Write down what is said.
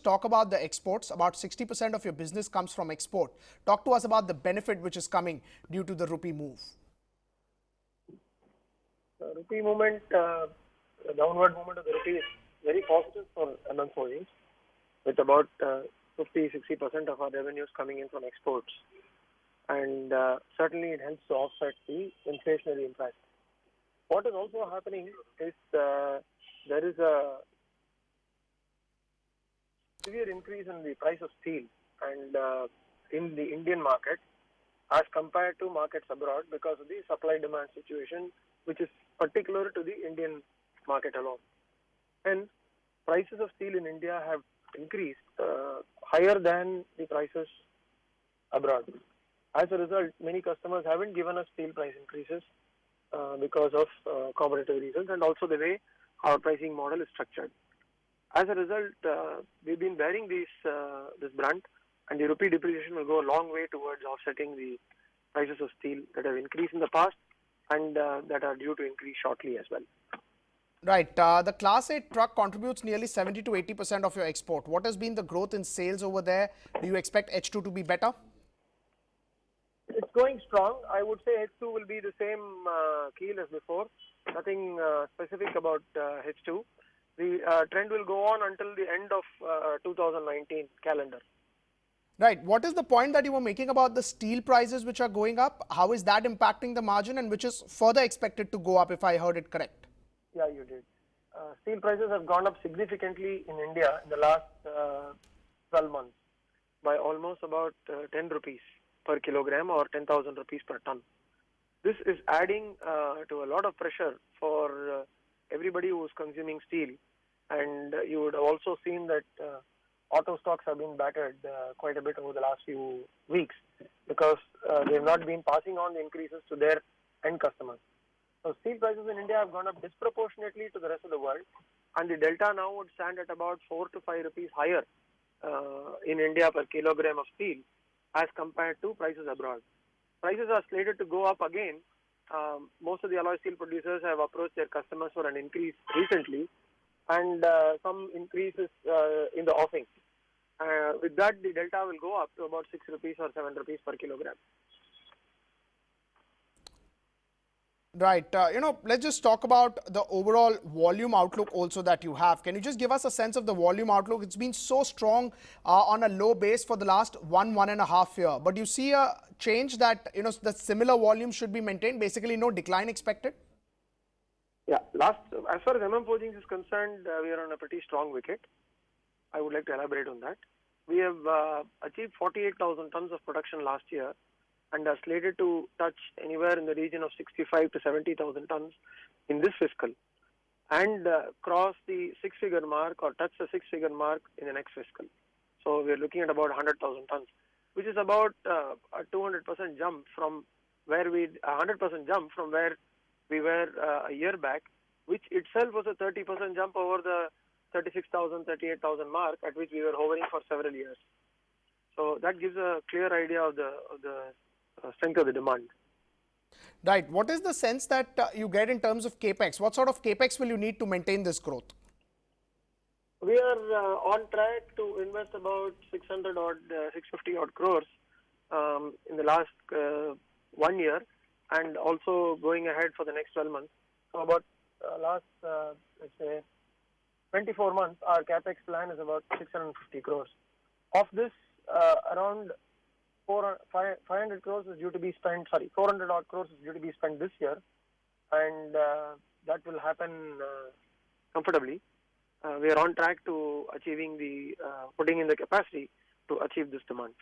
talk about the exports. About 60% of your business comes from export. Talk to us about the benefit which is coming due to the rupee move. Rupee movement, the downward movement of the rupee is very positive for MM Forgings, with about 50-60% of our revenues coming in from exports. And certainly it helps to offset the inflationary impact. What is also happening is there is a severe increase in the price of steel and in the Indian market as compared to markets abroad because of the supply-demand situation, which is particular to the Indian market alone. Hence, prices of steel in India have increased higher than the prices abroad. As a result, many customers haven't given us steel price increases because of competitive reasons and also the way our pricing model is structured. As a result, we've been bearing this brunt, and the rupee depreciation will go a long way towards offsetting the prices of steel that have increased in the past and that are due to increase shortly as well. Right. The Class 8 truck contributes nearly 70 to 80% of your export. What has been the growth in sales over there? Do you expect H2 to be better? It's going strong. I would say H2 will be the same keel as before. Nothing specific about H2. The trend will go on until the end of 2019 calendar. Right. What is the point that you were making about the steel prices which are going up? How is that impacting the margin and which is further expected to go up if I heard it correct? Yeah, you did. Steel prices have gone up significantly in India in the last 12 months by almost about 10 rupees per kilogram or 10,000 rupees per ton. This is adding to a lot of pressure for everybody who is consuming steel, and you would have also seen that auto stocks have been battered quite a bit over the last few weeks because they have not been passing on the increases to their end customers. So steel prices in India have gone up disproportionately to the rest of the world, and the delta now would stand at about 4 to 5 rupees higher in India per kilogram of steel as compared to prices abroad. Prices are slated to go up again. Most of the alloy steel producers have approached their customers for an increase recently, and some increases in the offing. With that, the delta will go up to about 6 rupees or 7 rupees per kilogram. Right. Let's just talk about the overall volume outlook also that you have. Can you just give us a sense of the volume outlook? It's been so strong on a low base for the last 1.5 years. But you see a change that, the similar volume should be maintained, basically no decline expected? Yeah. As far as MM Forgings is concerned, we are on a pretty strong wicket. I would like to elaborate on that. We have achieved 48,000 tons of production last year and are slated to touch anywhere in the region of 65 to 70,000 tons in this fiscal and cross the six-figure mark or touch the six-figure mark in the next fiscal. So we are looking at about 100,000 tons, which is about a 200% jump from where we were a year back, which itself was a 30% jump over the 36,000, 38,000 mark at which we were hovering for several years. So that gives a clear idea of the strength of the demand. Right. What is the sense that you get in terms of capex? What sort of capex will you need to maintain this growth? We are on track to invest about 650 odd crores in the last 1 year and also going ahead for the next 12 months. So about last, let's say, 24 months, our capex plan is about 650 crores. Of this, around 500 crores is due to be spent, 400 odd crores is due to be spent this year, and that will happen comfortably. We are on track to achieving putting in the capacity to achieve this demand.